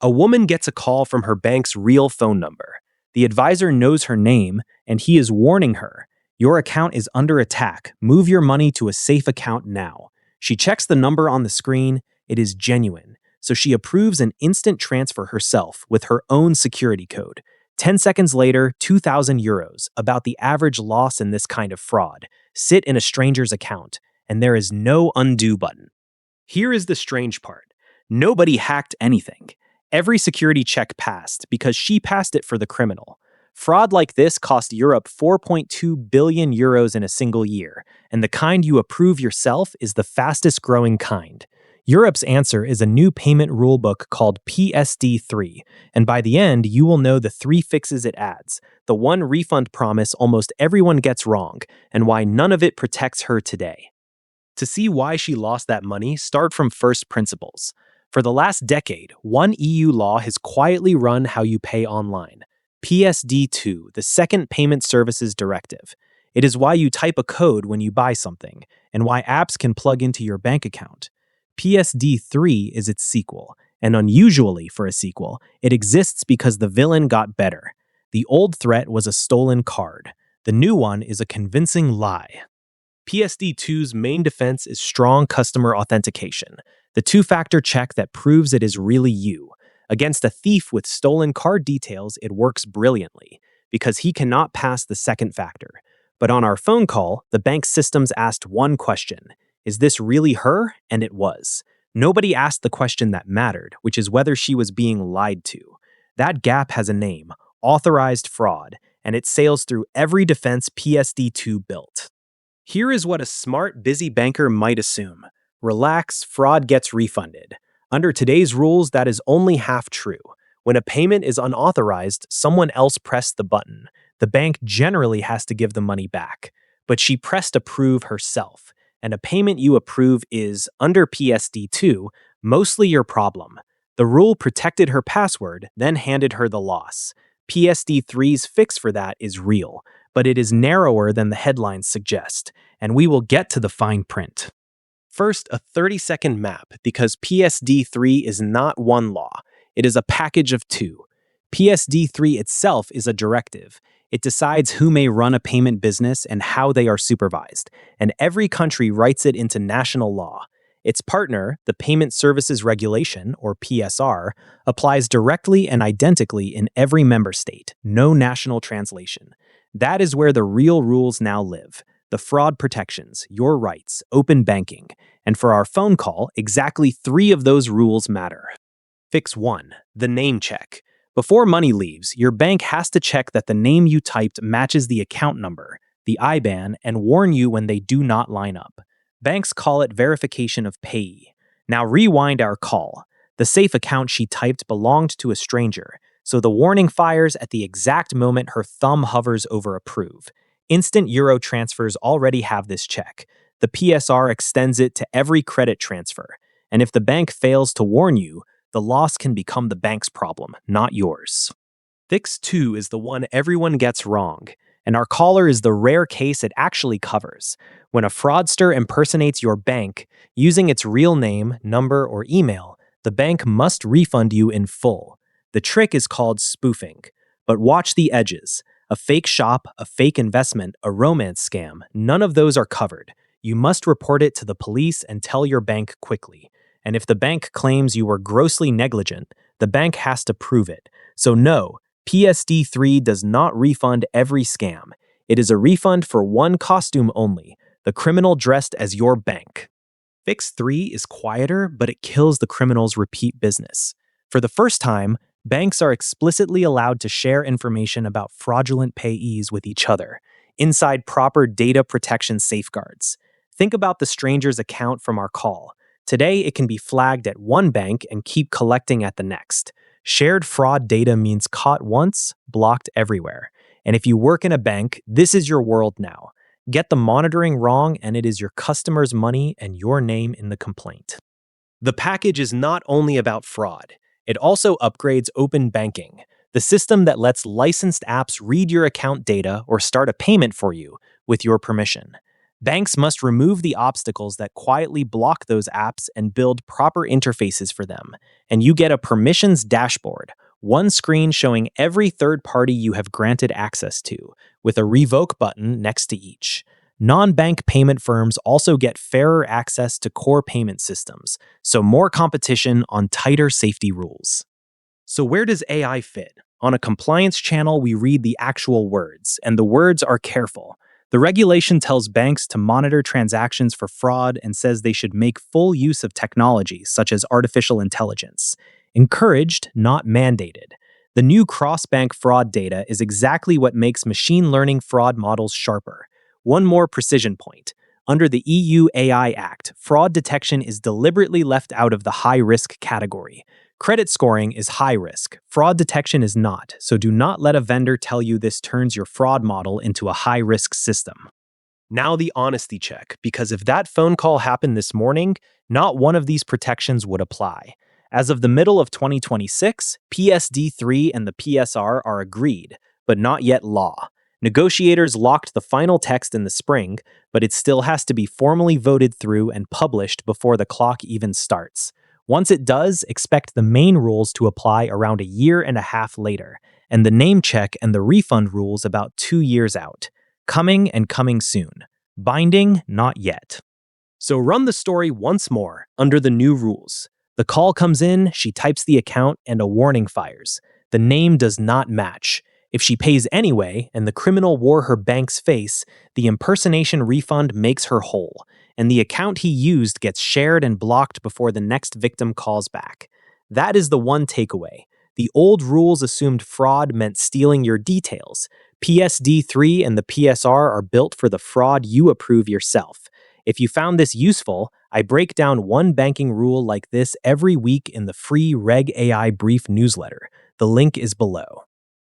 A woman gets a call from her bank's real phone number. The advisor knows her name, and he is warning her, "Your account is under attack. Move your money to a safe account now." She checks the number on the screen. It is genuine, so she approves an instant transfer herself with her own security code. 10 seconds later, €2,000, about the average loss in this kind of fraud, sit in a stranger's account, and there is no undo button. Here is the strange part. Nobody hacked anything. Every security check passed because she passed it for the criminal. Fraud like this cost Europe €4.2 billion in a single year, and the kind you approve yourself is the fastest growing kind. Europe's answer is a new payment rulebook called PSD3, and by the end, you will know the 3 fixes it adds, the one refund promise almost everyone gets wrong, and why none of it protects her today. To see why she lost that money, start from first principles. For the last decade, one EU law has quietly run how you pay online. PSD2, the Second Payment Services Directive. It is why you type a code when you buy something, and why apps can plug into your bank account. PSD3 is its sequel, and unusually for a sequel, it exists because the villain got better. The old threat was a stolen card. The new one is a convincing lie. PSD2's main defense is strong customer authentication, the 2-factor check that proves it is really you. Against a thief with stolen card details, it works brilliantly, because he cannot pass the second factor. But on our phone call, the bank's systems asked one question: is this really her? And it was. Nobody asked the question that mattered, which is whether she was being lied to. That gap has a name: authorized fraud, and it sails through every defense PSD2 built. Here is what a smart, busy banker might assume. Relax, fraud gets refunded. Under today's rules, that is only half true. When a payment is unauthorized, someone else pressed the button. The bank generally has to give the money back. But she pressed approve herself, and a payment you approve is, under PSD2, mostly your problem. The rule protected her password, then handed her the loss. PSD3's fix for that is real, but it is narrower than the headlines suggest, and we will get to the fine print. First, a 30-second map, because PSD3 is not one law. It is a package of 2. PSD3 itself is a directive. It decides who may run a payment business and how they are supervised, and every country writes it into national law. Its partner, the Payment Services Regulation, or PSR, applies directly and identically in every member state, no national translation. That is where the real rules now live. The fraud protections, your rights, open banking. And for our phone call, exactly 3 of those rules matter. Fix 1. The name check. Before money leaves, your bank has to check that the name you typed matches the account number, the IBAN, and warn you when they do not line up. Banks call it verification of payee. Now rewind our call. The safe account she typed belonged to a stranger, so the warning fires at the exact moment her thumb hovers over approve. Instant euro transfers already have this check. The PSR extends it to every credit transfer. And if the bank fails to warn you, the loss can become the bank's problem, not yours. Fix 2 is the one everyone gets wrong, and our caller is the rare case it actually covers. When a fraudster impersonates your bank, using its real name, number, or email, the bank must refund you in full. The trick is called spoofing. But watch the edges. A fake shop, a fake investment, a romance scam, none of those are covered. You must report it to the police and tell your bank quickly. And if the bank claims you were grossly negligent, the bank has to prove it. So no, PSD3 does not refund every scam. It is a refund for one costume only, the criminal dressed as your bank. Fix 3 is quieter, but it kills the criminal's repeat business. For the first time, banks are explicitly allowed to share information about fraudulent payees with each other, inside proper data protection safeguards. Think about the stranger's account from our call. Today, it can be flagged at one bank and keep collecting at the next. Shared fraud data means caught once, blocked everywhere. And if you work in a bank, this is your world now. Get the monitoring wrong, and it is your customer's money and your name in the complaint. The package is not only about fraud. It also upgrades open banking, the system that lets licensed apps read your account data or start a payment for you with your permission. Banks must remove the obstacles that quietly block those apps and build proper interfaces for them. And you get a permissions dashboard, one screen showing every third party you have granted access to, with a revoke button next to each. Non-bank payment firms also get fairer access to core payment systems, so more competition on tighter safety rules. So where does AI fit? On a compliance channel, we read the actual words, and the words are careful. The regulation tells banks to monitor transactions for fraud and says they should make full use of technology, such as artificial intelligence. Encouraged, not mandated. The new cross-bank fraud data is exactly what makes machine learning fraud models sharper. One more precision point. Under the EU AI Act, fraud detection is deliberately left out of the high-risk category. Credit scoring is high risk. Fraud detection is not, so do not let a vendor tell you this turns your fraud model into a high-risk system. Now the honesty check, because if that phone call happened this morning, not one of these protections would apply. As of the middle of 2026, PSD3 and the PSR are agreed, but not yet law. Negotiators locked the final text in the spring, but it still has to be formally voted through and published before the clock even starts. Once it does, expect the main rules to apply around a year and a half later, and the name check and the refund rules about 2 years out. Coming and coming soon. Binding, not yet. So run the story once more, under the new rules. The call comes in, she types the account, and a warning fires. The name does not match. If she pays anyway, and the criminal wore her bank's face, the impersonation refund makes her whole, and the account he used gets shared and blocked before the next victim calls back. That is the one takeaway. The old rules assumed fraud meant stealing your details. PSD3 and the PSR are built for the fraud you approve yourself. If you found this useful, I break down one banking rule like this every week in the free Reg AI Brief newsletter. The link is below.